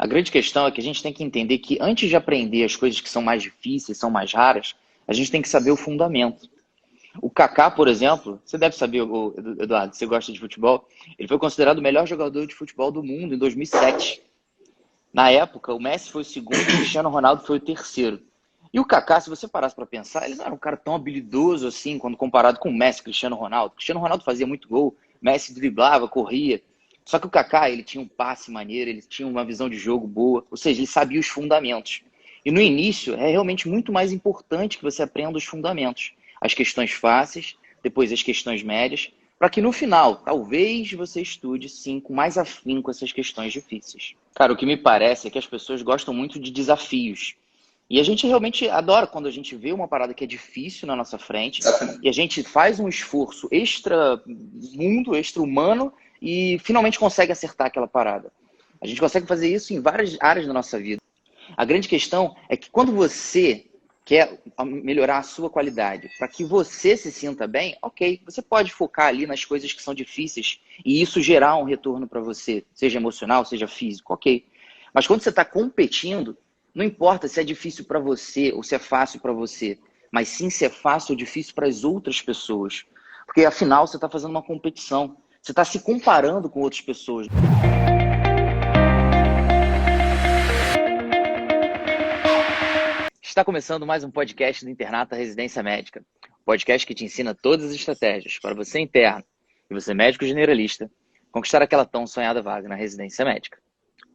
A grande questão é que a gente tem que entender que antes de aprender as coisas que são mais difíceis, são mais raras, a gente tem que saber o fundamento. O Kaká, por exemplo, você deve saber, Eduardo, você gosta de futebol, ele foi considerado o melhor jogador de futebol do mundo em 2007. Na época, o Messi foi o segundo e o Cristiano Ronaldo foi o terceiro. E o Kaká, se você parasse para pensar, ele não era um cara tão habilidoso assim, quando comparado com o Messi e o Cristiano Ronaldo. O Cristiano Ronaldo fazia muito gol, Messi driblava, corria. Só que o Kaká, ele tinha um passe maneiro, ele tinha uma visão de jogo boa, ou seja, ele sabia os fundamentos. E no início, é realmente muito mais importante que você aprenda os fundamentos. As questões fáceis, depois as questões médias, para que no final, talvez você estude, sim, com mais afinco essas questões difíceis. Cara, o que me parece é que as pessoas gostam muito de desafios. E a gente realmente adora quando a gente vê uma parada que é difícil na nossa frente e a gente faz um esforço extra-mundo, extra-humano e finalmente consegue acertar aquela parada. A gente consegue fazer isso em várias áreas da nossa vida. A grande questão é que quando você quer melhorar a sua qualidade, para que você se sinta bem, ok, você pode focar ali nas coisas que são difíceis e isso gerar um retorno para você, seja emocional, seja físico, ok. Mas quando você está competindo, não importa se é difícil para você ou se é fácil para você, mas sim se é fácil ou difícil para as outras pessoas. Porque afinal você está fazendo uma competição, você está se comparando com outras pessoas. Está começando mais um podcast do Internato Residência Médica. Um podcast que te ensina todas as estratégias para você interno e você médico generalista conquistar aquela tão sonhada vaga na residência médica.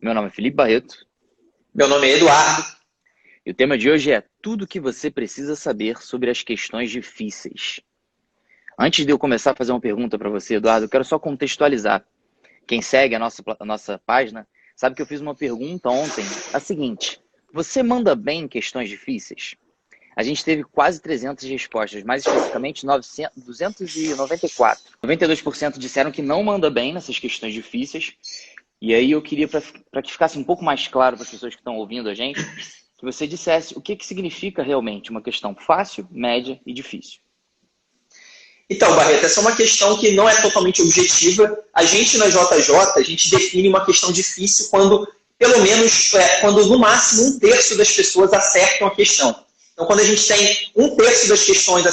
Meu nome é Felipe Barreto. Meu nome é Eduardo. E o tema de hoje é tudo o que você precisa saber sobre as questões difíceis. Antes de eu começar a fazer uma pergunta para você, Eduardo, eu quero só contextualizar. Quem segue a nossa página sabe que eu fiz uma pergunta ontem, a seguinte: você manda bem em questões difíceis? A gente teve quase 300 respostas, mais especificamente 294. 92% disseram que não manda bem nessas questões difíceis. E aí eu queria, para que ficasse um pouco mais claro para as pessoas que estão ouvindo a gente, que você dissesse o que significa realmente uma questão fácil, média e difícil. Então, Barreto, essa é uma questão que não é totalmente objetiva. A gente na JJ, a gente define uma questão difícil quando, pelo menos, quando no máximo 1/3 das pessoas acertam a questão. Então, quando a gente tem 1/3 das questões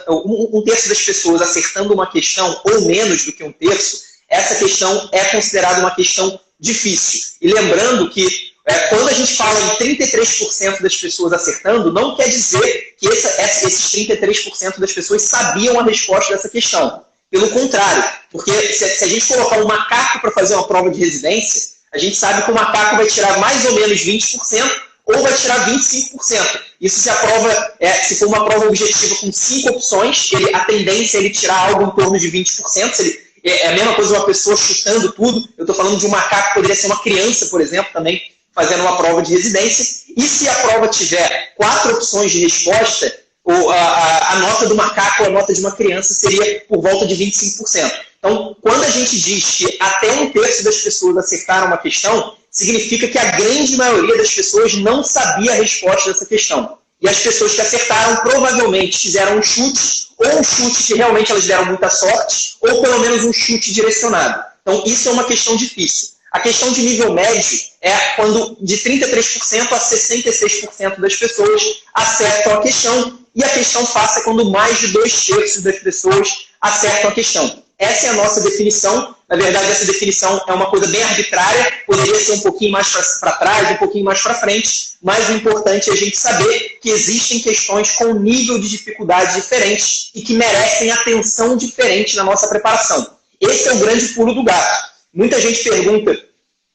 um terço das pessoas acertando uma questão, ou menos do que 1/3, essa questão é considerada uma questão difícil. E lembrando que quando a gente fala em 33% das pessoas acertando, não quer dizer que esses 33% das pessoas sabiam a resposta dessa questão. Pelo contrário, porque se a gente colocar um macaco para fazer uma prova de residência, a gente sabe que o macaco vai tirar mais ou menos 20% ou vai tirar 25%. Isso se a prova, se for uma prova objetiva com 5 opções, a tendência é ele tirar algo em torno de 20%. É a mesma coisa uma pessoa chutando tudo. Eu estou falando de um macaco, poderia ser uma criança, por exemplo, também fazendo uma prova de residência. E se a prova tiver 4 opções de resposta, a nota do macaco ou a nota de uma criança seria por volta de 25%. Então, quando a gente diz que até 1/3 das pessoas acertaram uma questão, significa que a grande maioria das pessoas não sabia a resposta dessa questão. E as pessoas que acertaram provavelmente fizeram um chute, ou um chute que realmente elas deram muita sorte, ou pelo menos um chute direcionado. Então, isso é uma questão difícil. A questão de nível médio é quando de 33% a 66% das pessoas acertam a questão, e a questão fácil é quando mais de 2/3 das pessoas acertam a questão. Essa é a nossa definição. Na verdade, essa definição é uma coisa bem arbitrária, poderia ser um pouquinho mais para trás, um pouquinho mais para frente, mas o importante é a gente saber que existem questões com nível de dificuldade diferente e que merecem atenção diferente na nossa preparação. Esse é o grande pulo do gato. Muita gente pergunta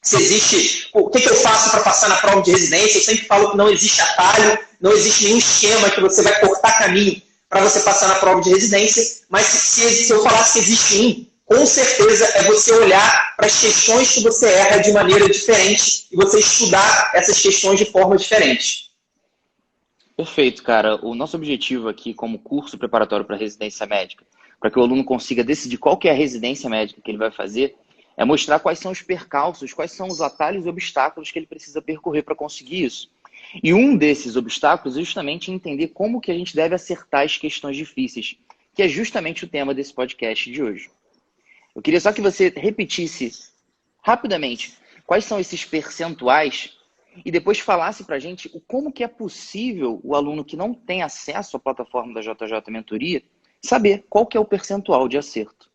se existe, o que eu faço para passar na prova de residência. Eu sempre falo que não existe atalho, não existe nenhum esquema que você vai cortar caminho para você passar na prova de residência, mas se eu falasse que existe com certeza é você olhar para as questões que você erra de maneira diferente e você estudar essas questões de forma diferente. Perfeito, cara. O nosso objetivo aqui como curso preparatório para residência médica, para que o aluno consiga decidir qual que é a residência médica que ele vai fazer, é mostrar quais são os percalços, quais são os atalhos e obstáculos que ele precisa percorrer para conseguir isso. E um desses obstáculos é justamente entender como que a gente deve acertar as questões difíceis, que é justamente o tema desse podcast de hoje. Eu queria só que você repetisse rapidamente quais são esses percentuais e depois falasse para a gente como que é possível o aluno que não tem acesso à plataforma da JJ Mentoria saber qual que é o percentual de acerto.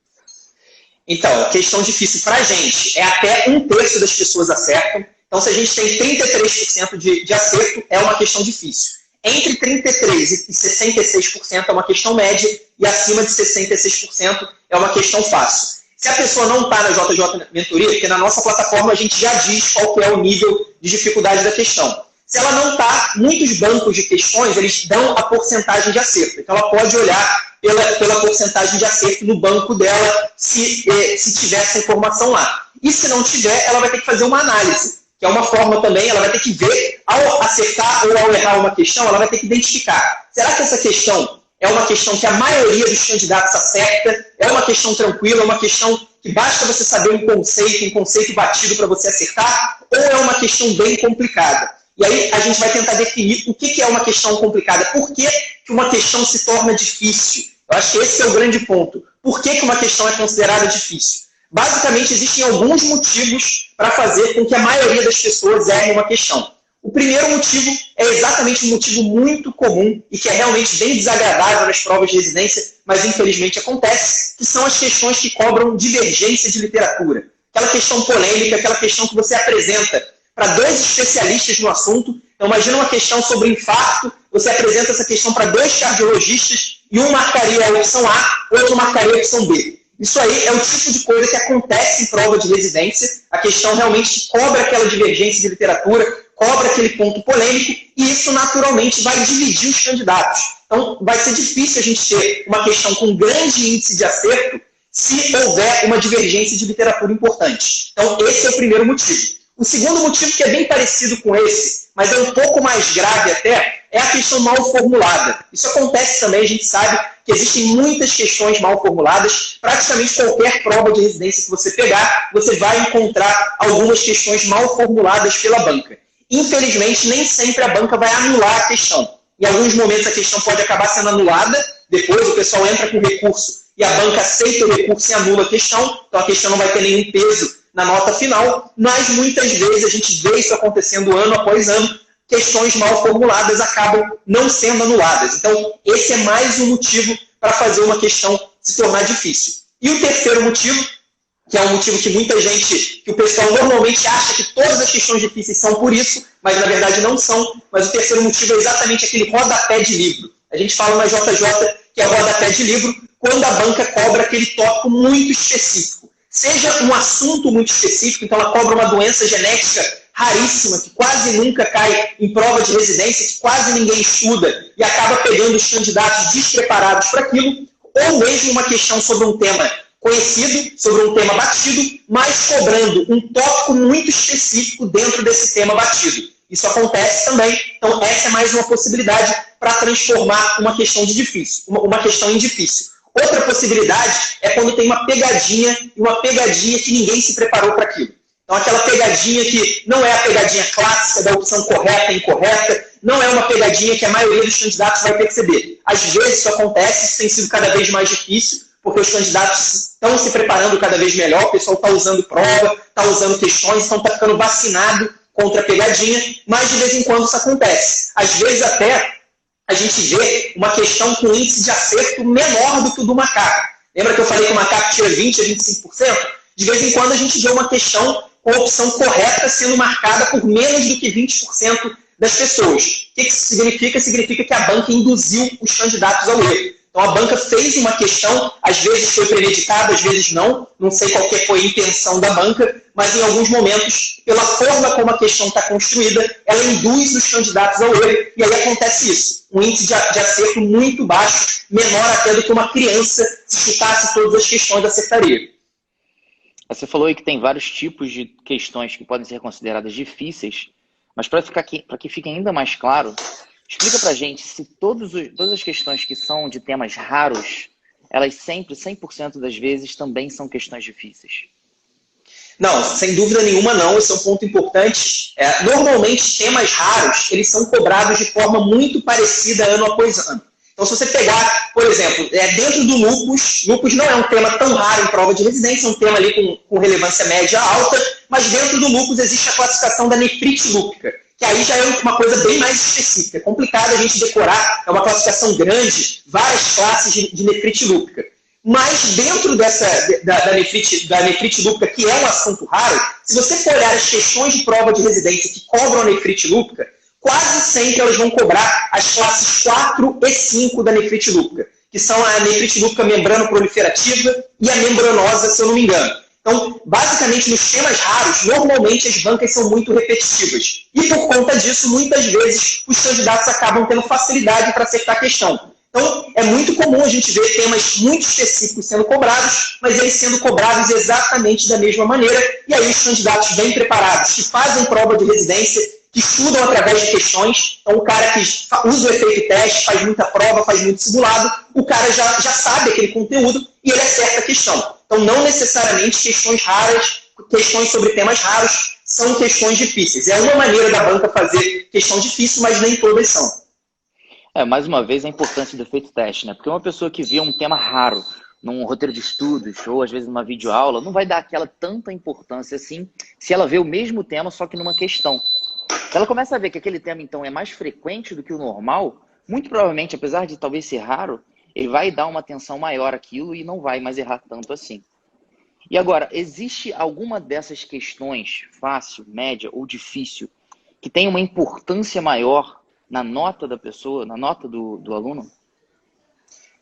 Então, questão difícil para a gente. É até 1/3 das pessoas acertam. Então, se a gente tem 33% de acerto, é uma questão difícil. Entre 33% e 66% é uma questão média e acima de 66% é uma questão fácil. Se a pessoa não está na JJ Mentoria, porque na nossa plataforma a gente já diz qual que é o nível de dificuldade da questão. Se ela não está, muitos bancos de questões, eles dão a porcentagem de acerto. Então, ela pode olhar pela porcentagem de acerto no banco dela, se tiver essa informação lá. E se não tiver, ela vai ter que fazer uma análise, que é uma forma também, ela vai ter que ver, ao acertar ou ao errar uma questão, ela vai ter que identificar. Será que essa questão é uma questão que a maioria dos candidatos acerta? É uma questão tranquila? É uma questão que basta você saber um conceito batido para você acertar? Ou é uma questão bem complicada? E aí a gente vai tentar definir o que é uma questão complicada. Por que uma questão se torna difícil? Eu acho que esse é o grande ponto. Por que uma questão é considerada difícil? Basicamente, existem alguns motivos para fazer com que a maioria das pessoas erre uma questão. O primeiro motivo é exatamente um motivo muito comum e que é realmente bem desagradável nas provas de residência, mas infelizmente acontece, que são as questões que cobram divergência de literatura. Aquela questão polêmica, aquela questão que você apresenta para 2 especialistas no assunto. Então, imagina uma questão sobre infarto, você apresenta essa questão para 2 cardiologistas e um marcaria a opção A, outro marcaria a opção B. Isso aí é o tipo de coisa que acontece em prova de residência. A questão realmente cobra aquela divergência de literatura, cobra aquele ponto polêmico, e isso naturalmente vai dividir os candidatos. Então, vai ser difícil a gente ter uma questão com grande índice de acerto se houver uma divergência de literatura importante. Então, esse é o primeiro motivo. O segundo motivo, que é bem parecido com esse, mas é um pouco mais grave até, é a questão mal formulada. Isso acontece também, a gente sabe que existem muitas questões mal formuladas. Praticamente qualquer prova de residência que você pegar, você vai encontrar algumas questões mal formuladas pela banca. Infelizmente, nem sempre a banca vai anular a questão. Em alguns momentos a questão pode acabar sendo anulada, depois o pessoal entra com recurso e a banca aceita o recurso e anula a questão, então a questão não vai ter nenhum peso na nota final, mas muitas vezes a gente vê isso acontecendo ano após ano, questões mal formuladas acabam não sendo anuladas. Então, esse é mais um motivo para fazer uma questão se tornar difícil. E o terceiro motivo, que é um motivo que muita gente, que o pessoal normalmente acha que todas as questões difíceis são por isso, mas na verdade não são, mas o terceiro motivo é exatamente aquele rodapé de livro. A gente fala na JJ que é rodapé de livro quando a banca cobra aquele tópico muito específico. Seja um assunto muito específico, então ela cobra uma doença genética raríssima, que quase nunca cai em prova de residência, que quase ninguém estuda e acaba pegando os candidatos despreparados para aquilo, ou mesmo uma questão sobre um tema conhecido, sobre um tema batido, mas cobrando um tópico muito específico dentro desse tema batido. Isso acontece também, então essa é mais uma possibilidade para transformar uma questão em difícil. Outra possibilidade é quando tem uma pegadinha, e uma pegadinha que ninguém se preparou para aquilo. Então, aquela pegadinha que não é a pegadinha clássica da opção correta e incorreta, não é uma pegadinha que a maioria dos candidatos vai perceber. Às vezes isso acontece, isso tem sido cada vez mais difícil, porque os candidatos estão se preparando cada vez melhor, o pessoal está usando prova, está usando questões, então está ficando vacinado contra a pegadinha, mas de vez em quando isso acontece. Às vezes até a gente vê uma questão com índice de acerto menor do que o do macaco. Lembra que eu falei que o macaco tira 20% a 25%? De vez em quando a gente vê uma questão com a opção correta sendo marcada por menos do que 20% das pessoas. O que isso significa? Significa que a banca induziu os candidatos ao erro. Então a banca fez uma questão, às vezes foi premeditada, às vezes não sei qual que foi a intenção da banca, mas em alguns momentos, pela forma como a questão está construída, ela induz os candidatos ao erro, e aí acontece isso. Um índice de acerto muito baixo, menor até do que uma criança, se chutasse todas as questões, acertaria. Você falou aí que tem vários tipos de questões que podem ser consideradas difíceis, mas para que fique ainda mais claro, explica pra gente se todas as questões que são de temas raros, elas sempre, 100% das vezes, também são questões difíceis. Não, sem dúvida nenhuma não, esse é um ponto importante. Normalmente, temas raros, eles são cobrados de forma muito parecida ano após ano. Então, se você pegar, por exemplo, dentro do lúpus não é um tema tão raro em prova de residência, é um tema ali com relevância média alta, mas dentro do lúpus existe a classificação da nefrite lúpica, que aí já é uma coisa bem mais específica. É complicado a gente decorar, é uma classificação grande, várias classes de nefrite lúpica. Mas dentro da nefrite lúpica, que é um assunto raro, se você for olhar as questões de prova de residência que cobram a nefrite lúpica, quase sempre elas vão cobrar as classes 4 e 5 da nefrite lúpica, que são a nefrite lúpica membrano-proliferativa e a membranosa, se eu não me engano. Então, basicamente, nos temas raros, normalmente as bancas são muito repetitivas. E por conta disso, muitas vezes, os candidatos acabam tendo facilidade para acertar a questão. Então, é muito comum a gente ver temas muito específicos sendo cobrados, mas eles sendo cobrados exatamente da mesma maneira. E aí os candidatos bem preparados, que fazem prova de residência, que estudam através de questões. Então, o cara que usa o efeito teste, faz muita prova, faz muito simulado, o cara já sabe aquele conteúdo e ele acerta a questão. Então, não necessariamente questões raras, questões sobre temas raros, são questões difíceis. É uma maneira da banca fazer questão difícil, mas nem todas são. Mais uma vez, a importância do efeito teste, né? Porque uma pessoa que vê um tema raro num roteiro de estudos ou às vezes numa videoaula, não vai dar aquela tanta importância assim se ela vê o mesmo tema, só que numa questão. Se ela começa a ver que aquele tema, então, é mais frequente do que o normal, muito provavelmente, apesar de talvez ser raro, ele vai dar uma atenção maior àquilo e não vai mais errar tanto assim. E agora, existe alguma dessas questões, fácil, média ou difícil, que tem uma importância maior na nota da pessoa, na nota do aluno?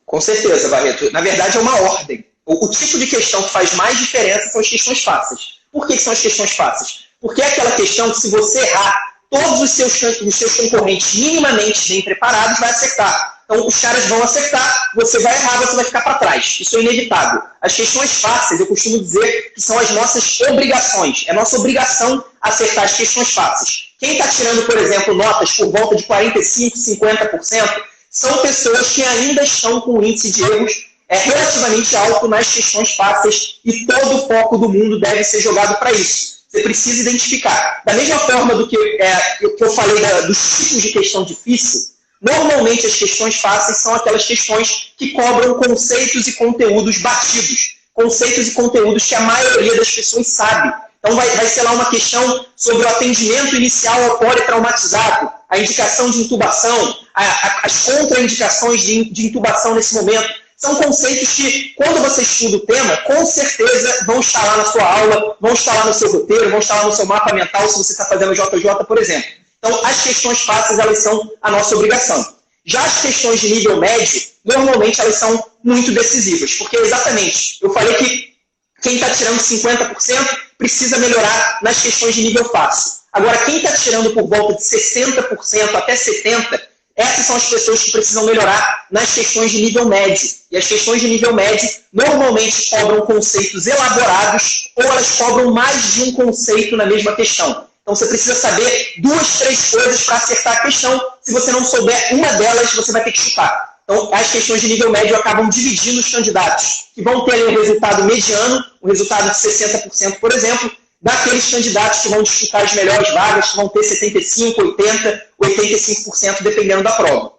Com certeza, Barreto. Na verdade, é uma ordem. O tipo de questão que faz mais diferença são as questões fáceis. Por que são as questões fáceis? Porque é aquela questão que, se você errar, todos os seus concorrentes minimamente bem preparados vai acertar. Então, os caras vão acertar, você vai errar, você vai ficar para trás. Isso é inevitável. As questões fáceis, eu costumo dizer que são as nossas obrigações. É nossa obrigação acertar as questões fáceis. Quem está tirando, por exemplo, notas por volta de 45%, 50%, são pessoas que ainda estão com um índice de erros relativamente alto nas questões fáceis e todo o foco do mundo deve ser jogado para isso. Você precisa identificar. Da mesma forma do que eu falei dos tipos de questão difícil, normalmente as questões fáceis são aquelas questões que cobram conceitos e conteúdos batidos. Conceitos e conteúdos que a maioria das pessoas sabe. Então vai ser lá uma questão sobre o atendimento inicial ao politraumatizado, a indicação de intubação, as contraindicações de intubação nesse momento. São conceitos que, quando você estuda o tema, com certeza vão estar lá na sua aula, vão estar lá no seu roteiro, vão estar lá no seu mapa mental, se você está fazendo JJ, por exemplo. Então, as questões fáceis, elas são a nossa obrigação. Já as questões de nível médio, normalmente elas são muito decisivas, porque exatamente, eu falei que quem está tirando 50% precisa melhorar nas questões de nível fácil. Agora, quem está tirando por volta de 60% até 70%, essas são as pessoas que precisam melhorar nas questões de nível médio. E as questões de nível médio normalmente cobram conceitos elaborados ou elas cobram mais de um conceito na mesma questão. Então você precisa saber 2, 3 coisas para acertar a questão. Se você não souber uma delas, você vai ter que chutar. Então as questões de nível médio acabam dividindo os candidatos, que vão ter um resultado mediano, um resultado de 60%, por exemplo, daqueles candidatos que vão disputar as melhores vagas, que vão ter 75%, 80%, 85%, dependendo da prova.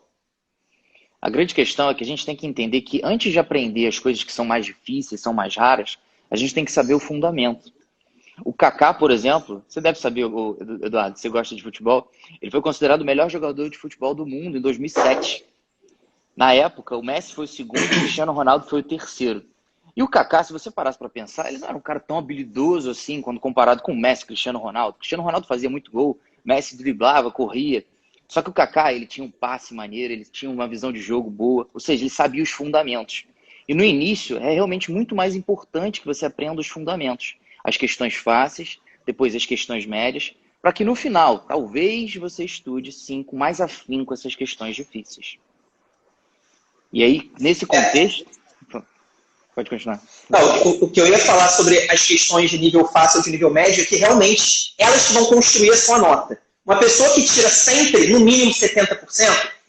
A grande questão é que a gente tem que entender que antes de aprender as coisas que são mais difíceis, são mais raras, a gente tem que saber o fundamento. O Kaká, por exemplo, você deve saber, Eduardo, você gosta de futebol, ele foi considerado o melhor jogador de futebol do mundo em 2007. Na época, o Messi foi o segundo e o Cristiano Ronaldo foi o terceiro. E o Kaká, se você parasse para pensar, ele não era um cara tão habilidoso assim, quando comparado com o Messi e o Cristiano Ronaldo. O Cristiano Ronaldo fazia muito gol, Messi driblava, corria. Só que o Kaká, ele tinha um passe maneiro, ele tinha uma visão de jogo boa, ou seja, ele sabia os fundamentos. E no início, é realmente muito mais importante que você aprenda os fundamentos. As questões fáceis, depois as questões médias, para que no final, talvez você estude, sim, com mais afinco essas questões difíceis. E aí, nesse contexto... Pode continuar. Não, o que eu ia falar sobre as questões de nível fácil ou de nível médio é que realmente elas que vão construir a sua nota. Uma pessoa que tira sempre, no mínimo 70%,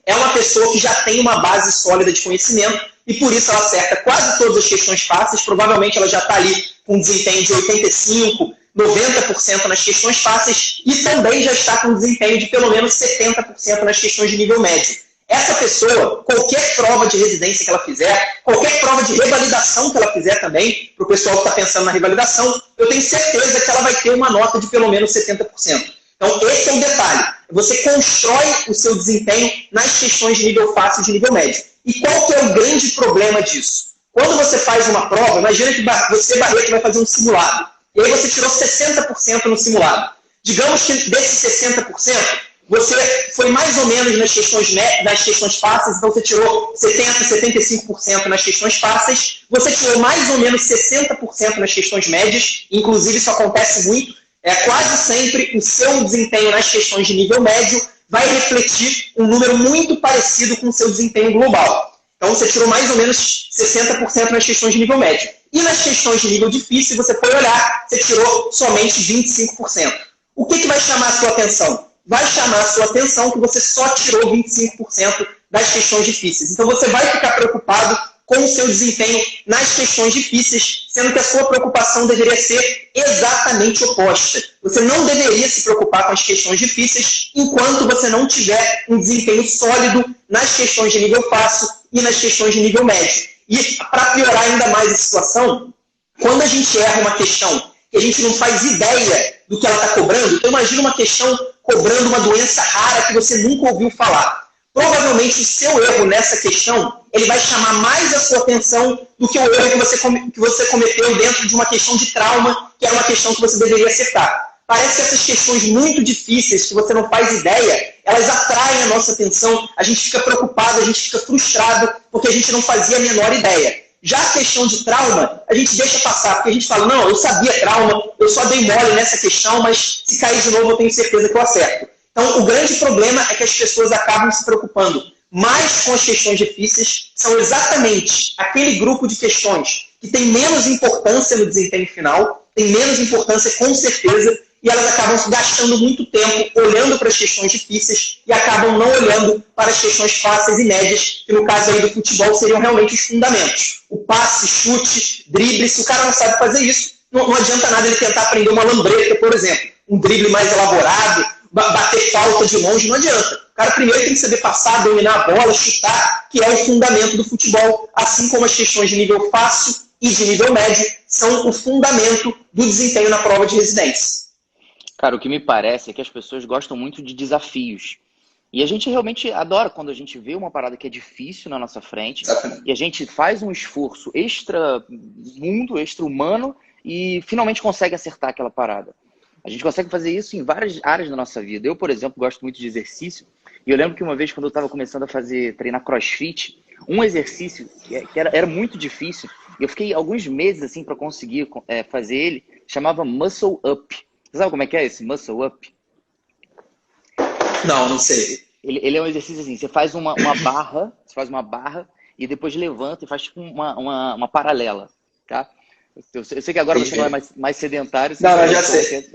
é uma pessoa que já tem uma base sólida de conhecimento e por isso ela acerta quase todas as questões fáceis. Provavelmente ela já está ali com um desempenho de 85%, 90% nas questões fáceis e também já está com um desempenho de pelo menos 70% nas questões de nível médio. Essa pessoa, qualquer prova de residência que ela fizer, qualquer prova de revalidação que ela fizer também, para o pessoal que está pensando na revalidação, eu tenho certeza que ela vai ter uma nota de pelo menos 70%. Então, esse é o detalhe. Você constrói o seu desempenho nas questões de nível fácil e de nível médio. E qual que é o grande problema disso? Quando você faz uma prova, imagina que você, Barreto, vai fazer um simulado. E aí você tirou 60% no simulado. Digamos que desses 60%, você foi mais ou menos nas questões fáceis, então você tirou 70%, 75% nas questões fáceis, você tirou mais ou menos 60% nas questões médias, inclusive isso acontece muito, quase sempre o seu desempenho nas questões de nível médio vai refletir um número muito parecido com o seu desempenho global. Então você tirou mais ou menos 60% nas questões de nível médio. E nas questões de nível difícil, você foi olhar, você tirou somente 25%. O que vai chamar a sua atenção? Vai chamar a sua atenção que você só tirou 25% das questões difíceis. Então você vai ficar preocupado com o seu desempenho nas questões difíceis, sendo que a sua preocupação deveria ser exatamente oposta. Você não deveria se preocupar com as questões difíceis enquanto você não tiver um desempenho sólido nas questões de nível fácil e nas questões de nível médio. E para piorar ainda mais a situação, quando a gente erra uma questão que a gente não faz ideia do que ela está cobrando, então imagina uma questão cobrando uma doença rara que você nunca ouviu falar. Provavelmente o seu erro nessa questão, ele vai chamar mais a sua atenção do que o erro que você cometeu dentro de uma questão de trauma, que era uma questão que você deveria acertar. Parece que essas questões muito difíceis, que você não faz ideia, elas atraem a nossa atenção, a gente fica preocupado, a gente fica frustrado, porque a gente não fazia a menor ideia. Já a questão de trauma, a gente deixa passar, porque a gente fala, não, eu sabia trauma, eu só dei mole nessa questão, mas se cair de novo eu tenho certeza que eu acerto. Então, o grande problema é que as pessoas acabam se preocupando mais com as questões difíceis, são exatamente aquele grupo de questões que tem menos importância no desempenho final, tem menos importância com certeza, e elas acabam gastando muito tempo olhando para as questões difíceis e acabam não olhando para as questões fáceis e médias, que no caso aí do futebol seriam realmente os fundamentos. O passe, chute, drible, se o cara não sabe fazer isso, não adianta nada ele tentar aprender uma lambreta, por exemplo, um drible mais elaborado, bater falta de longe, não adianta. O cara primeiro tem que saber passar, dominar a bola, chutar, que é o fundamento do futebol, assim como as questões de nível fácil e de nível médio são o fundamento do desempenho na prova de residência. Cara, o que me parece é que as pessoas gostam muito de desafios. E a gente realmente adora quando a gente vê uma parada que é difícil na nossa frente. Exatamente. E a gente faz um esforço extra-mundo, extra-humano e finalmente consegue acertar aquela parada. A gente consegue fazer isso em várias áreas da nossa vida. Eu, por exemplo, gosto muito de exercício. E eu lembro que uma vez, quando eu estava começando a treinar crossfit, um exercício que era muito difícil, e eu fiquei alguns meses assim para conseguir fazer ele, chamava Muscle Up. Você sabe como é que é esse Muscle Up? Não sei. Ele é um exercício assim, você faz uma barra e depois levanta e faz tipo uma paralela, tá? Eu sei que agora você não é mais sedentário. Não, já sei.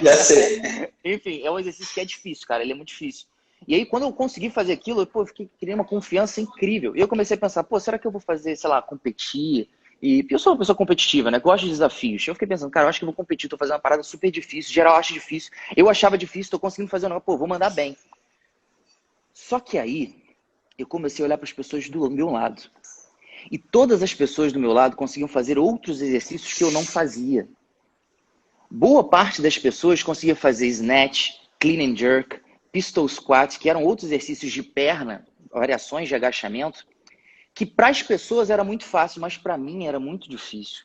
Já sei. Enfim, é um exercício que é difícil, cara. Ele é muito difícil. E aí, quando eu consegui fazer aquilo, eu criei uma confiança incrível. E eu comecei a pensar, será que eu vou fazer, sei lá, competir? E eu sou uma pessoa competitiva, né? Gosto de desafios. Eu fiquei pensando, cara, eu acho que eu vou competir. Tô fazendo uma parada super difícil. Geral acha difícil. Eu achava difícil, tô conseguindo fazer um negócio. Vou mandar bem. Só que aí, eu comecei a olhar para as pessoas do meu lado. E todas as pessoas do meu lado conseguiam fazer outros exercícios que eu não fazia. Boa parte das pessoas conseguia fazer snatch, clean and jerk, pistol squat, que eram outros exercícios de perna, variações de agachamento, que para as pessoas era muito fácil, mas para mim era muito difícil.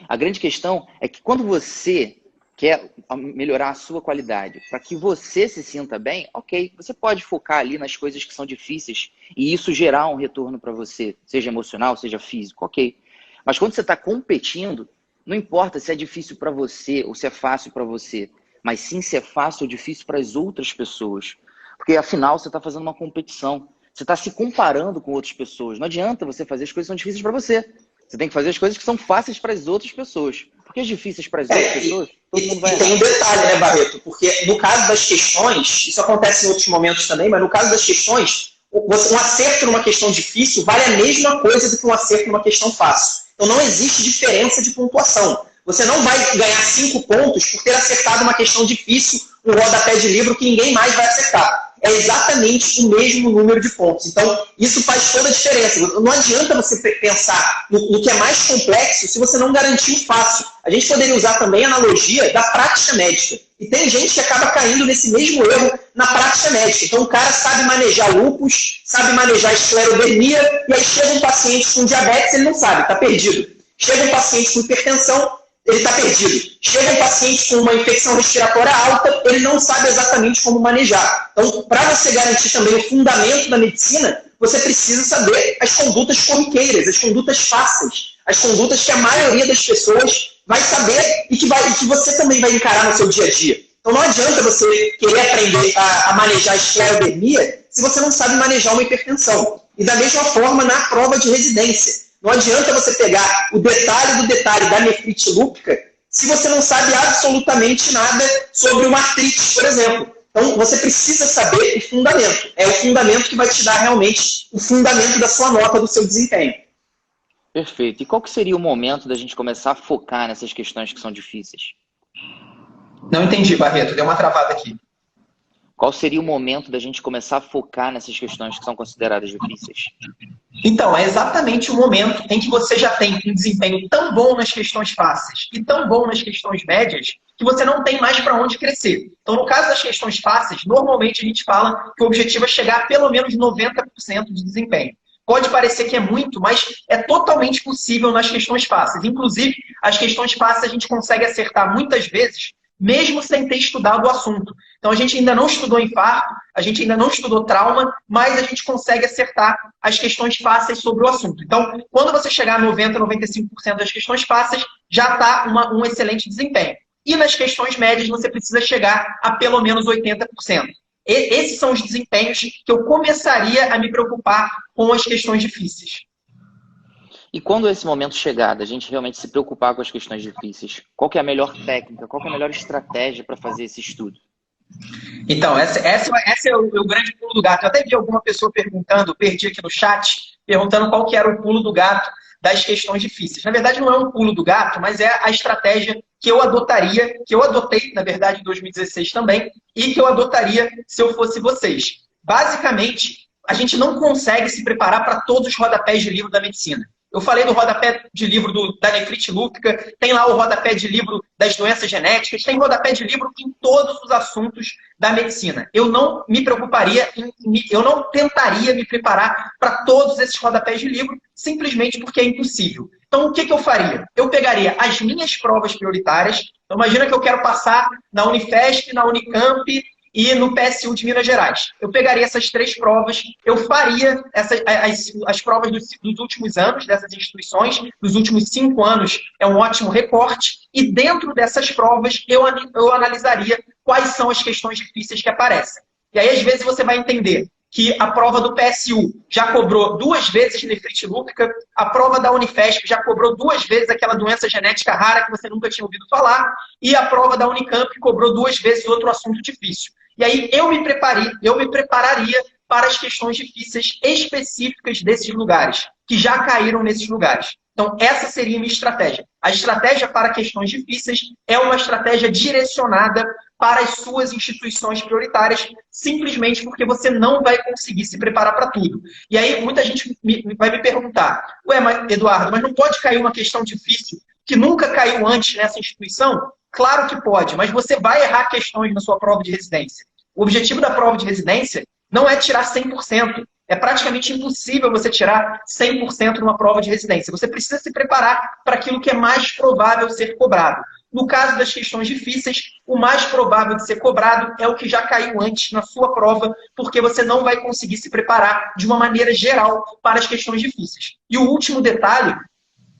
A grande questão é que quando você quer melhorar a sua qualidade, para que você se sinta bem, ok, você pode focar ali nas coisas que são difíceis e isso gerar um retorno para você, seja emocional, seja físico, ok. Mas quando você está competindo, não importa se é difícil para você ou se é fácil para você, mas sim se é fácil ou difícil para as outras pessoas. Porque afinal você está fazendo uma competição, você está se comparando com outras pessoas. Não adianta você fazer as coisas que são difíceis para você. Você tem que fazer as coisas que são fáceis para as outras pessoas. Porque as difíceis para as outras pessoas, todo mundo vai errar. E tem um detalhe, né, Barreto? Porque no caso das questões, isso acontece em outros momentos também, mas no caso das questões, um acerto numa questão difícil vale a mesma coisa do que um acerto numa questão fácil. Então não existe diferença de pontuação. Você não vai ganhar 5 pontos por ter acertado uma questão difícil, um rodapé de livro que ninguém mais vai acertar. é exatamente o mesmo número de pontos. Então, isso faz toda a diferença. Não adianta você pensar no que é mais complexo se você não garantir o fácil. A gente poderia usar também a analogia da prática médica. E tem gente que acaba caindo nesse mesmo erro na prática médica. Então, o cara sabe manejar lúpus, sabe manejar esclerodermia, e aí chega um paciente com diabetes, ele não sabe, está perdido. Chega um paciente com hipertensão, ele está perdido. Chega um paciente com uma infecção respiratória alta, ele não sabe exatamente como manejar. Então, para você garantir também o fundamento da medicina, você precisa saber as condutas corriqueiras, as condutas fáceis, as condutas que a maioria das pessoas vai saber e que você também vai encarar no seu dia a dia. Então, não adianta você querer aprender a manejar esclerodermia se você não sabe manejar uma hipertensão. E da mesma forma, na prova de residência. Não adianta você pegar o detalhe do detalhe da nefrite lúpica se você não sabe absolutamente nada sobre uma artrite, por exemplo. Então, você precisa saber o fundamento. É o fundamento que vai te dar realmente o fundamento da sua nota, do seu desempenho. Perfeito. E qual que seria o momento da gente começar a focar nessas questões que são difíceis? Não entendi, Barreto. Deu uma travada aqui. Qual seria o momento da gente começar a focar nessas questões que são consideradas difíceis? Então, é exatamente o momento em que você já tem um desempenho tão bom nas questões fáceis e tão bom nas questões médias que você não tem mais para onde crescer. Então, no caso das questões fáceis, normalmente a gente fala que o objetivo é chegar a pelo menos 90% de desempenho. Pode parecer que é muito, mas é totalmente possível nas questões fáceis. Inclusive, as questões fáceis a gente consegue acertar muitas vezes, mesmo sem ter estudado o assunto. Então, a gente ainda não estudou infarto, a gente ainda não estudou trauma, mas a gente consegue acertar as questões fáceis sobre o assunto. Então, quando você chegar a 90%, 95% das questões fáceis, já está um excelente desempenho. E nas questões médias, você precisa chegar a pelo menos 80%. Esses são os desempenhos que eu começaria a me preocupar com as questões difíceis. E quando esse momento chegar, da gente realmente se preocupar com as questões difíceis, qual que é a melhor técnica, qual que é a melhor estratégia para fazer esse estudo? Então, esse é o grande pulo do gato. Eu até vi alguma pessoa perguntando, perdi aqui no chat, perguntando qual que era o pulo do gato das questões difíceis. Na verdade, não é um pulo do gato, mas é a estratégia que eu adotaria, que eu adotei, na verdade, em 2016 também, e que eu adotaria se eu fosse vocês. Basicamente, a gente não consegue se preparar para todos os rodapés de livro da medicina. Eu falei do rodapé de livro da nefrite lúpica, tem lá o rodapé de livro das doenças genéticas, tem rodapé de livro em todos os assuntos da medicina. Eu não me preocuparia, eu não tentaria me preparar para todos esses rodapés de livro, simplesmente porque é impossível. Então, o que eu faria? Eu pegaria as minhas provas prioritárias. Então, imagina que eu quero passar na Unifesp, na Unicamp e no PSU de Minas Gerais. Eu pegaria essas 3 provas, eu faria as provas dos últimos anos dessas instituições, dos últimos 5 anos é um ótimo recorte, e dentro dessas provas eu analisaria quais são as questões difíceis que aparecem. E aí, às vezes, você vai entender que a prova do PSU já cobrou 2 vezes nefrite lúpica, a prova da Unifesp já cobrou 2 vezes aquela doença genética rara que você nunca tinha ouvido falar, e a prova da Unicamp cobrou 2 vezes outro assunto difícil. E aí eu me prepararia para as questões difíceis específicas desses lugares, que já caíram nesses lugares. Então, essa seria a minha estratégia. A estratégia para questões difíceis é uma estratégia direcionada para as suas instituições prioritárias, simplesmente porque você não vai conseguir se preparar para tudo. E aí, muita gente vai me perguntar, Eduardo, mas não pode cair uma questão difícil que nunca caiu antes nessa instituição? Claro que pode, mas você vai errar questões na sua prova de residência. O objetivo da prova de residência não é tirar 100%. É praticamente impossível você tirar 100% numa prova de residência. Você precisa se preparar para aquilo que é mais provável ser cobrado. No caso das questões difíceis, o mais provável de ser cobrado é o que já caiu antes na sua prova, porque você não vai conseguir se preparar de uma maneira geral para as questões difíceis. E o último detalhe,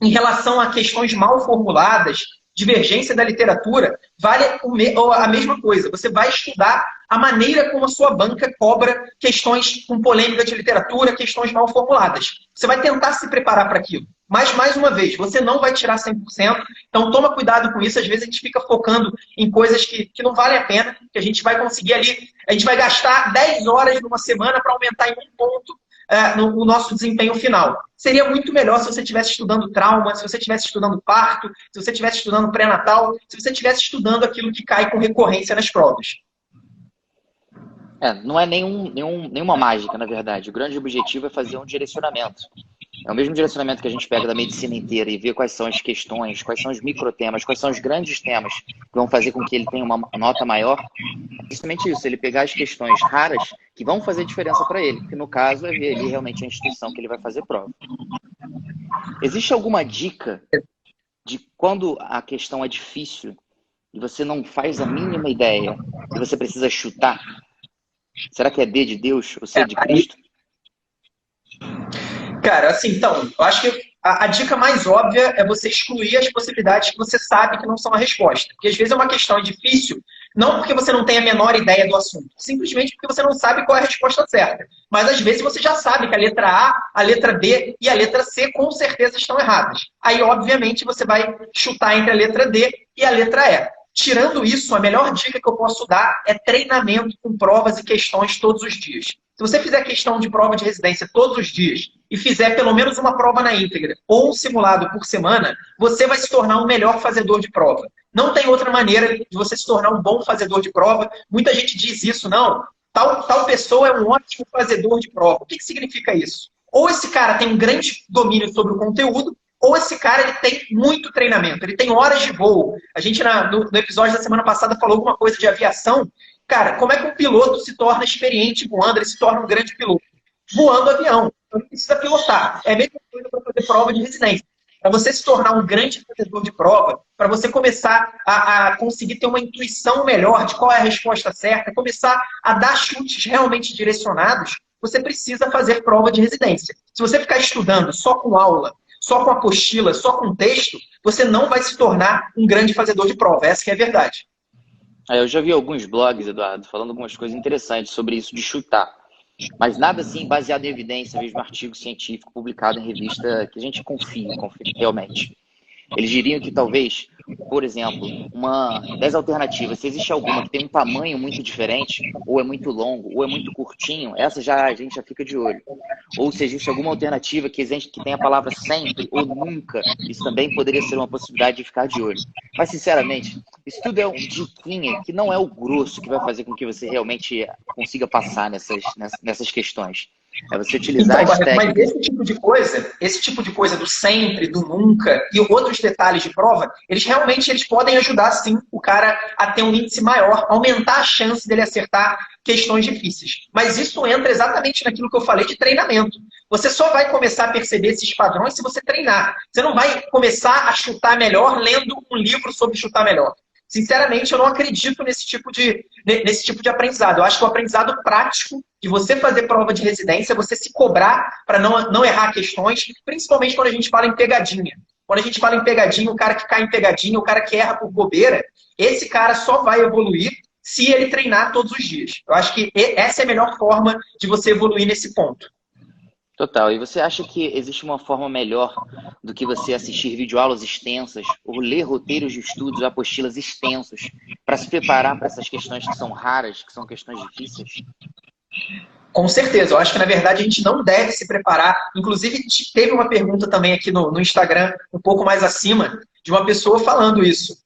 em relação a questões mal formuladas, divergência da literatura, vale a mesma coisa. Você vai estudar a maneira como a sua banca cobra questões com polêmica de literatura, questões mal formuladas. Você vai tentar se preparar para aquilo. Mas, mais uma vez, você não vai tirar 100%, então toma cuidado com isso. Às vezes a gente fica focando em coisas que não valem a pena, que a gente vai conseguir ali, a gente vai gastar 10 horas numa semana para aumentar em 1 ponto no nosso desempenho final. Seria muito melhor se você estivesse estudando trauma, se você estivesse estudando parto, se você estivesse estudando pré-natal, se você estivesse estudando aquilo que cai com recorrência nas provas. Não é nenhuma mágica, na verdade. O grande objetivo é fazer um direcionamento. É o mesmo direcionamento que a gente pega da medicina inteira e vê quais são as questões, quais são os microtemas, quais são os grandes temas que vão fazer com que ele tenha uma nota maior. É justamente isso, ele pegar as questões raras que vão fazer diferença para ele, que no caso é ver ali realmente a instituição que ele vai fazer prova. Existe alguma dica de quando a questão é difícil e você não faz a mínima ideia e você precisa chutar? Será que é D de Deus ou C de Cristo? Cara, assim, então, eu acho que a dica mais óbvia é você excluir as possibilidades que você sabe que não são a resposta. Porque às vezes é uma questão difícil, não porque você não tem a menor ideia do assunto, simplesmente porque você não sabe qual é a resposta certa. Mas às vezes você já sabe que a letra A, a letra B e a letra C com certeza estão erradas. Aí, obviamente, você vai chutar entre a letra D e a letra E. Tirando isso, a melhor dica que eu posso dar é treinamento com provas e questões todos os dias. Se você fizer questão de prova de residência todos os dias e fizer pelo menos uma prova na íntegra ou um simulado por semana, você vai se tornar um melhor fazedor de prova. Não tem outra maneira de você se tornar um bom fazedor de prova. Muita gente diz isso, não. Tal pessoa é um ótimo fazedor de prova. O que significa isso? Ou esse cara tem um grande domínio sobre o conteúdo, ou esse cara ele tem muito treinamento, ele tem horas de voo. A gente, no episódio da semana passada, falou alguma coisa de aviação. Cara, como é que um piloto se torna experiente voando, ele se torna um grande piloto? Voando avião. Então, ele precisa pilotar. É a mesma coisa para fazer prova de residência. Para você se tornar um grande fazedor de prova, para você começar a conseguir ter uma intuição melhor de qual é a resposta certa, começar a dar chutes realmente direcionados, você precisa fazer prova de residência. Se você ficar estudando só com aula, só com apostila, só com texto, você não vai se tornar um grande fazedor de prova. Essa que é a verdade. Eu já vi alguns blogs, Eduardo, falando algumas coisas interessantes sobre isso de chutar. Mas nada assim baseado em evidência, mesmo artigo científico publicado em revista que a gente confia realmente. Eles diriam que talvez, por exemplo, das alternativas, se existe alguma que tem um tamanho muito diferente, ou é muito longo, ou é muito curtinho, essa a gente já fica de olho. Ou se existe alguma alternativa que tem a palavra sempre ou nunca, isso também poderia ser uma possibilidade de ficar de olho. Mas, sinceramente, isso tudo é um diquinha que não é o grosso que vai fazer com que você realmente consiga passar nessas questões. É você utilizar as técnicas. Mas esse tipo de coisa do sempre, do nunca e outros detalhes de prova, eles podem ajudar sim o cara a ter um índice maior, aumentar a chance dele acertar questões difíceis. Mas isso entra exatamente naquilo que eu falei de treinamento. Você só vai começar a perceber esses padrões se você treinar. Você não vai começar a chutar melhor lendo um livro sobre chutar melhor. Sinceramente, eu não acredito nesse tipo de aprendizado. Eu acho que o aprendizado prático de você fazer prova de residência, você se cobrar para não errar questões, principalmente quando a gente fala em pegadinha. Quando a gente fala em pegadinha, o cara que cai em pegadinha, o cara que erra por bobeira, esse cara só vai evoluir se ele treinar todos os dias. Eu acho que essa é a melhor forma de você evoluir nesse ponto. Total. E você acha que existe uma forma melhor do que você assistir videoaulas extensas ou ler roteiros de estudos, apostilas extensos para se preparar para essas questões que são raras, que são questões difíceis? Com certeza. Eu acho que, na verdade, a gente não deve se preparar. Inclusive, teve uma pergunta também aqui no Instagram, um pouco mais acima, de uma pessoa falando isso.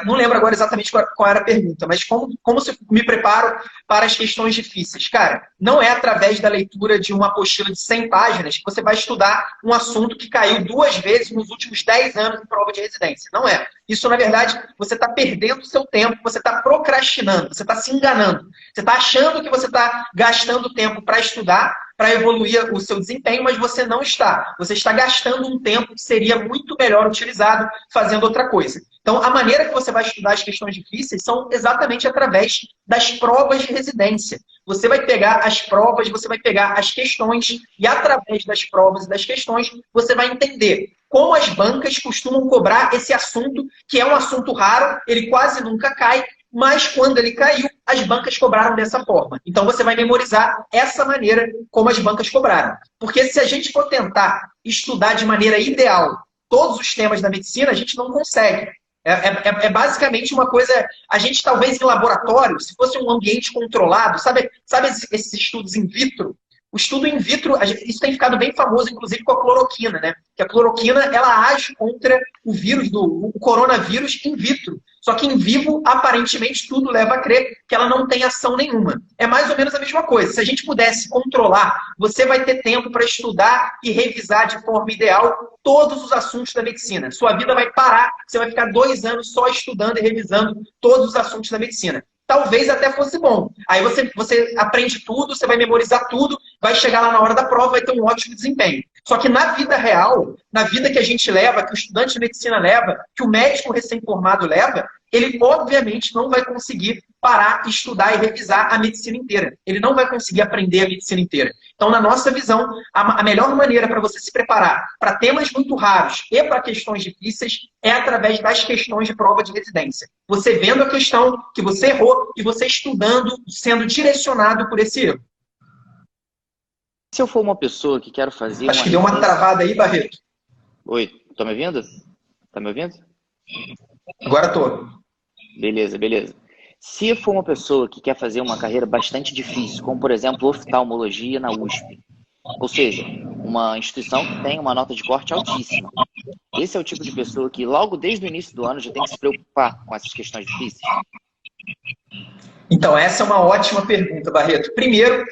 Não lembro agora exatamente qual era a pergunta, mas como se me preparo para as questões difíceis? Cara, não é através da leitura de uma apostila de 100 páginas que você vai estudar um assunto que caiu 2 vezes nos últimos 10 anos em prova de residência. Não é. Isso, na verdade, você está perdendo o seu tempo, você está procrastinando, você está se enganando. Você está achando que você está gastando tempo para estudar, para evoluir o seu desempenho, mas você não está. Você está gastando um tempo que seria muito melhor utilizado fazendo outra coisa. Então, a maneira que você vai estudar as questões difíceis são exatamente através das provas de residência. Você vai pegar as provas, você vai pegar as questões e através das provas e das questões você vai entender como as bancas costumam cobrar esse assunto, que é um assunto raro, ele quase nunca cai, mas quando ele caiu, as bancas cobraram dessa forma. Então você vai memorizar essa maneira como as bancas cobraram. Porque se a gente for tentar estudar de maneira ideal todos os temas da medicina, a gente não consegue. É basicamente uma coisa, a gente talvez em laboratório, se fosse um ambiente controlado, sabe esses estudos in vitro? O estudo in vitro, isso tem ficado bem famoso, inclusive com a cloroquina, né? Que a cloroquina, ela age contra o vírus, o coronavírus in vitro. Só que em vivo, aparentemente, tudo leva a crer que ela não tem ação nenhuma. É mais ou menos a mesma coisa. Se a gente pudesse controlar, você vai ter tempo para estudar e revisar de forma ideal todos os assuntos da medicina. Sua vida vai parar, você vai ficar 2 anos só estudando e revisando todos os assuntos da medicina. Talvez até fosse bom. Aí você aprende tudo, você vai memorizar tudo, vai chegar lá na hora da prova, vai ter um ótimo desempenho. Só que na vida real, na vida que a gente leva, que o estudante de medicina leva, que o médico recém-formado leva, ele obviamente não vai conseguir parar, estudar e revisar a medicina inteira. Ele não vai conseguir aprender a medicina inteira. Então, na nossa visão, a melhor maneira para você se preparar para temas muito raros e para questões difíceis é através das questões de prova de residência. Você vendo a questão que você errou e você estudando, sendo direcionado por esse erro. Se eu for uma pessoa que quero fazer... Acho que deu uma travada aí, Barreto. Oi, tá me ouvindo? Tá me ouvindo? Agora tô. Beleza, beleza. Se eu for uma pessoa que quer fazer uma carreira bastante difícil, como por exemplo oftalmologia na USP, ou seja, uma instituição que tem uma nota de corte altíssima, esse é o tipo de pessoa que logo desde o início do ano já tem que se preocupar com essas questões difíceis? Então, essa é uma ótima pergunta, Barreto. Primeiro,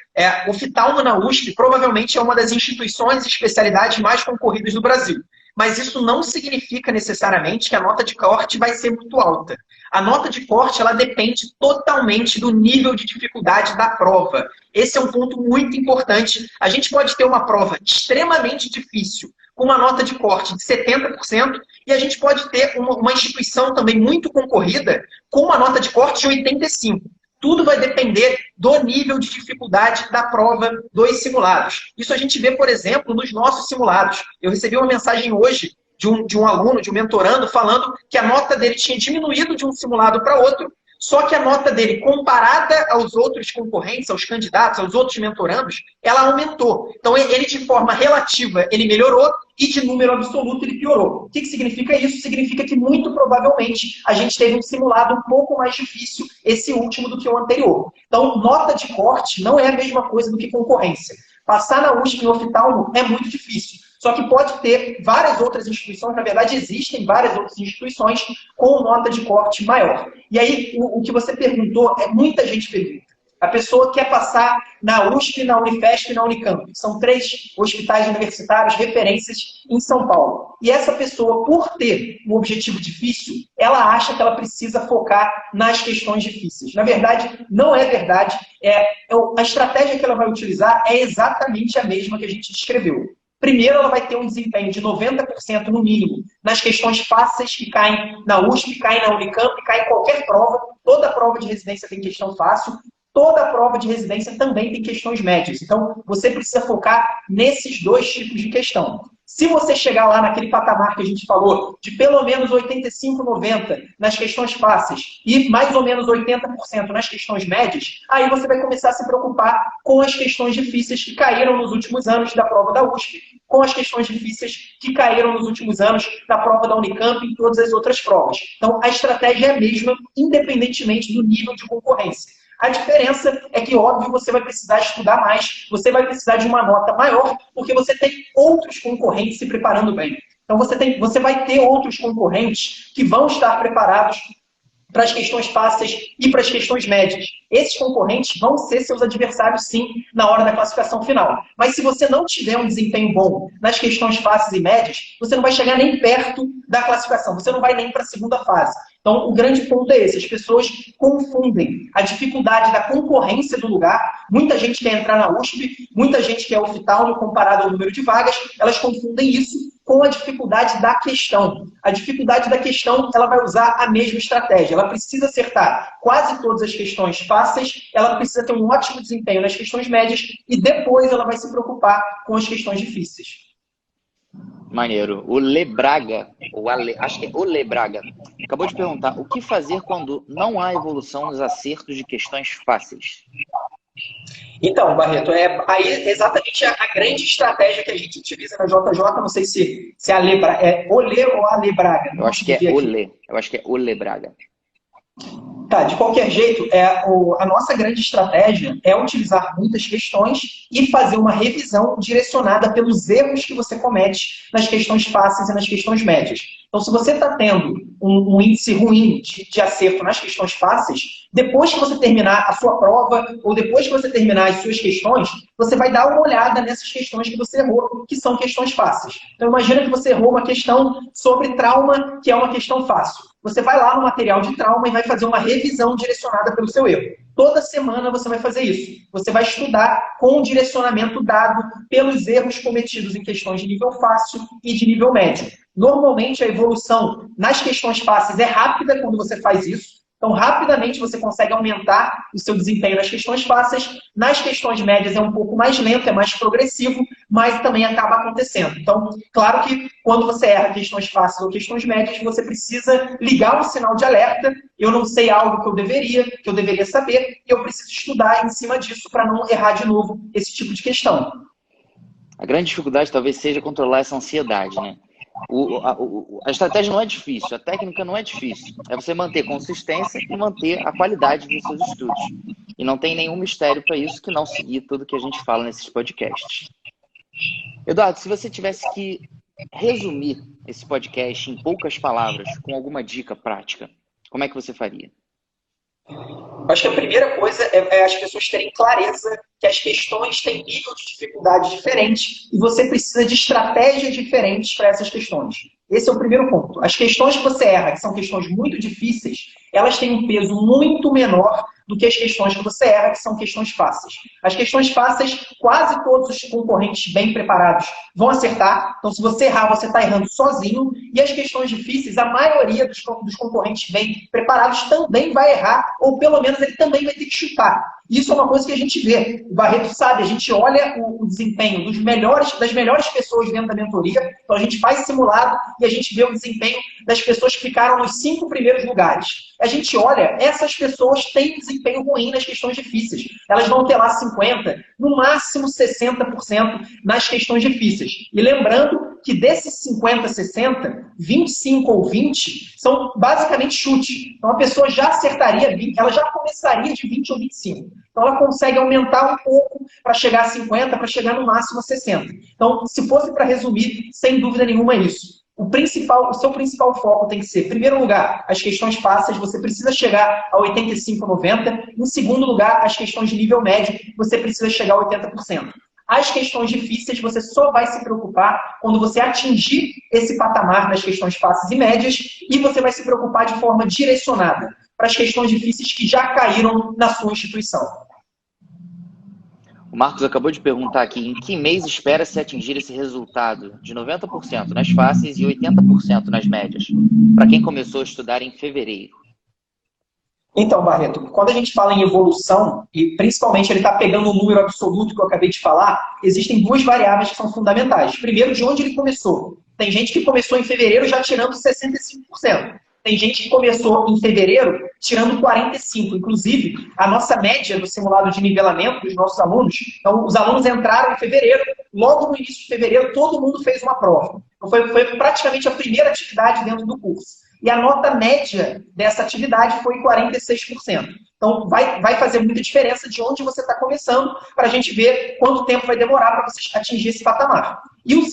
o oftalmo na USP provavelmente é uma das instituições e especialidades mais concorridas do Brasil. Mas isso não significa necessariamente que a nota de corte vai ser muito alta. A nota de corte, ela depende totalmente do nível de dificuldade da prova. Esse é um ponto muito importante. A gente pode ter uma prova extremamente difícil, com uma nota de corte de 70%, e a gente pode ter uma instituição também muito concorrida com uma nota de corte de 85%. Tudo vai depender do nível de dificuldade da prova dos simulados. Isso a gente vê, por exemplo, nos nossos simulados. Eu recebi uma mensagem hoje de um aluno, de um mentorando, falando que a nota dele tinha diminuído de um simulado para outro, só que a nota dele, comparada aos outros concorrentes, aos candidatos, aos outros mentorandos, ela aumentou. Então, ele, de forma relativa, ele melhorou e, de número absoluto, ele piorou. O que significa isso? Significa que, muito provavelmente, a gente teve um simulado um pouco mais difícil, esse último, do que o anterior. Então, nota de corte não é a mesma coisa do que concorrência. Passar na USP em oftalmo é muito difícil. Só que pode ter várias outras instituições, na verdade existem várias outras instituições com nota de corte maior. E aí, o que você perguntou, muita gente pergunta. A pessoa quer passar na USP, na Unifesp e na Unicamp. São 3 hospitais universitários referências em São Paulo. E essa pessoa, por ter um objetivo difícil, ela acha que ela precisa focar nas questões difíceis. Na verdade, não é verdade. A estratégia que ela vai utilizar é exatamente a mesma que a gente descreveu. Primeiro, ela vai ter um desempenho de 90% no mínimo nas questões fáceis que caem na USP, caem na Unicamp, caem em qualquer prova. Toda prova de residência tem questão fácil. Toda prova de residência também tem questões médias. Então, você precisa focar nesses 2 tipos de questão. Se você chegar lá naquele patamar que a gente falou, de pelo menos 85, 90 nas questões fáceis e mais ou menos 80% nas questões médias, aí você vai começar a se preocupar com as questões difíceis que caíram nos últimos anos da prova da USP, com as questões difíceis que caíram nos últimos anos da prova da Unicamp e todas as outras provas. Então, a estratégia é a mesma, independentemente do nível de concorrência. A diferença é que, óbvio, você vai precisar estudar mais, você vai precisar de uma nota maior, porque você tem outros concorrentes se preparando bem. Então, você vai ter outros concorrentes que vão estar preparados para as questões fáceis e para as questões médias. Esses concorrentes vão ser seus adversários, sim, na hora da classificação final. Mas se você não tiver um desempenho bom nas questões fáceis e médias, você não vai chegar nem perto da classificação, você não vai nem para a segunda fase. Então, o grande ponto é esse. As pessoas confundem a dificuldade da concorrência do lugar. Muita gente quer entrar na USP, muita gente quer oftalmo comparado ao número de vagas. Elas confundem isso com a dificuldade da questão. A dificuldade da questão, ela vai usar a mesma estratégia. Ela precisa acertar quase todas as questões fáceis, ela precisa ter um ótimo desempenho nas questões médias e depois ela vai se preocupar com as questões difíceis. Maneiro. O Lebraga, acho que é o Lebraga, acabou de perguntar o que fazer quando não há evolução nos acertos de questões fáceis. Então, Barreto, aí exatamente a grande estratégia que a gente utiliza na JJ, não sei se a é Olê ou a Lebraga. Eu acho que é Olê. Eu acho que é o Lebraga. Tá, de qualquer jeito, a nossa grande estratégia é utilizar muitas questões e fazer uma revisão direcionada pelos erros que você comete nas questões fáceis e nas questões médias. Então, se você está tendo um índice ruim de acerto nas questões fáceis, depois que você terminar a sua prova ou depois que você terminar as suas questões, você vai dar uma olhada nessas questões que você errou, que são questões fáceis. Então, imagina que você errou uma questão sobre trauma, que é uma questão fácil. Você vai lá no material de trauma e vai fazer uma revisão direcionada pelo seu erro. Toda semana você vai fazer isso. Você vai estudar com o direcionamento dado pelos erros cometidos em questões de nível fácil e de nível médio. Normalmente, a evolução nas questões fáceis é rápida quando você faz isso. Então, rapidamente você consegue aumentar o seu desempenho nas questões fáceis. Nas questões médias é um pouco mais lento, é mais progressivo, mas também acaba acontecendo. Então, claro que quando você erra questões fáceis ou questões médias, você precisa ligar um sinal de alerta. Eu não sei algo que eu deveria saber, e eu preciso estudar em cima disso para não errar de novo esse tipo de questão. A grande dificuldade talvez seja controlar essa ansiedade, né? A estratégia não é difícil, a técnica não é difícil. É você manter consistência e manter a qualidade dos seus estudos. E não tem nenhum mistério para isso que não seguir tudo que a gente fala nesses podcasts. Eduardo, se você tivesse que resumir esse podcast em poucas palavras, com alguma dica prática, como é que você faria? Acho que a primeira coisa é as pessoas terem clareza que as questões têm nível de dificuldade diferente e você precisa de estratégias diferentes para essas questões. Esse é o primeiro ponto. As questões que você erra, que são questões muito difíceis, elas têm um peso muito menor do que as questões que você erra, que são questões fáceis. As questões fáceis, quase todos os concorrentes bem preparados vão acertar. Então, se você errar, você está errando sozinho. E as questões difíceis, a maioria dos concorrentes bem preparados também vai errar, ou pelo menos ele também vai ter que chutar. Isso é uma coisa que a gente vê. O Barreto sabe, a gente olha o desempenho das melhores pessoas dentro da mentoria. Então, a gente faz simulado e a gente vê o desempenho das pessoas que ficaram nos 5 primeiros lugares. A gente olha, essas pessoas têm desempenho ruim nas questões difíceis. Elas vão ter lá 50%, no máximo 60% nas questões difíceis. E lembrando que desses 50, 60, 25 ou 20 são basicamente chute. Então a pessoa já acertaria 20, ela já começaria de 20 ou 25. Então ela consegue aumentar um pouco para chegar a 50, para chegar no máximo a 60. Então, se fosse para resumir, sem dúvida nenhuma é isso. O seu principal foco tem que ser, em primeiro lugar, as questões fáceis, você precisa chegar a 85, 90. Em segundo lugar, as questões de nível médio, você precisa chegar a 80%. As questões difíceis, você só vai se preocupar quando você atingir esse patamar nas questões fáceis e médias, e você vai se preocupar de forma direcionada para as questões difíceis que já caíram na sua instituição. O Marcos acabou de perguntar aqui, em que mês espera-se atingir esse resultado de 90% nas fáceis e 80% nas médias, para quem começou a estudar em fevereiro? Então, Barreto, quando a gente fala em evolução, e principalmente ele está pegando o número absoluto que eu acabei de falar, existem 2 variáveis que são fundamentais. Primeiro, de onde ele começou. Tem gente que começou em fevereiro já tirando 65%. Tem gente que começou em fevereiro tirando 45%. Inclusive, a nossa média do simulado de nivelamento dos nossos alunos, então os alunos entraram em fevereiro, logo no início de fevereiro todo mundo fez uma prova. Então, foi praticamente a primeira atividade dentro do curso. E a nota média dessa atividade foi 46%. Então, vai fazer muita diferença de onde você está começando para a gente ver quanto tempo vai demorar para você atingir esse patamar. E o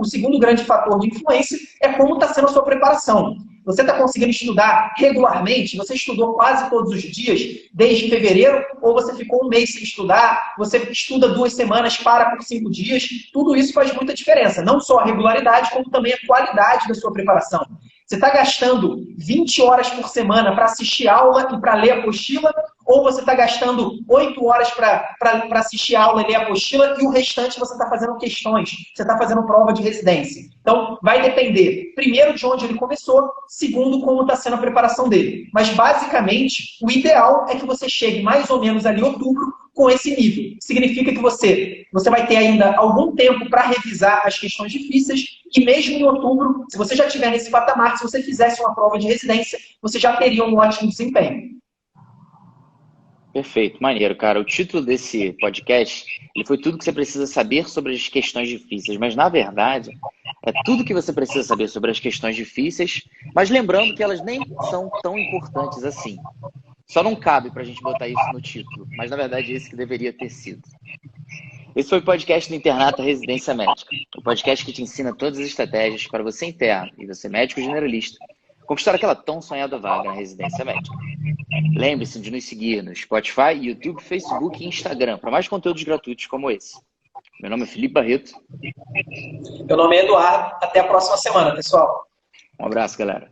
segundo grande fator de influência é como está sendo a sua preparação. Você está conseguindo estudar regularmente? Você estudou quase todos os dias, desde fevereiro? Ou você ficou um mês sem estudar? Você estuda 2 semanas, para por 5 dias? Tudo isso faz muita diferença. Não só a regularidade, como também a qualidade da sua preparação. Você está gastando 20 horas por semana para assistir aula e para ler a apostila? Ou você está gastando 8 horas para assistir aula e ler a apostila e o restante você está fazendo questões, você está fazendo prova de residência? Então, vai depender, primeiro, de onde ele começou, segundo, como está sendo a preparação dele. Mas, basicamente, o ideal é que você chegue mais ou menos ali em outubro com esse nível. Significa que você vai ter ainda algum tempo para revisar as questões difíceis e mesmo em outubro, se você já estiver nesse patamar, se você fizesse uma prova de residência, você já teria um ótimo desempenho. Perfeito, maneiro, cara. O título desse podcast, ele foi tudo que você precisa saber sobre as questões difíceis, mas na verdade é tudo que você precisa saber sobre as questões difíceis, mas lembrando que elas nem são tão importantes assim. Só não cabe para a gente botar isso no título, mas na verdade esse que deveria ter sido. Esse foi o podcast do Internato Residência Médica, o podcast que te ensina todas as estratégias para você interno e você médico generalista conquistar aquela tão sonhada vaga na residência médica. Lembre-se de nos seguir no Spotify, YouTube, Facebook e Instagram para mais conteúdos gratuitos como esse. Meu nome é Felipe Barreto. Meu nome é Eduardo. Até a próxima semana, pessoal. Um abraço, galera.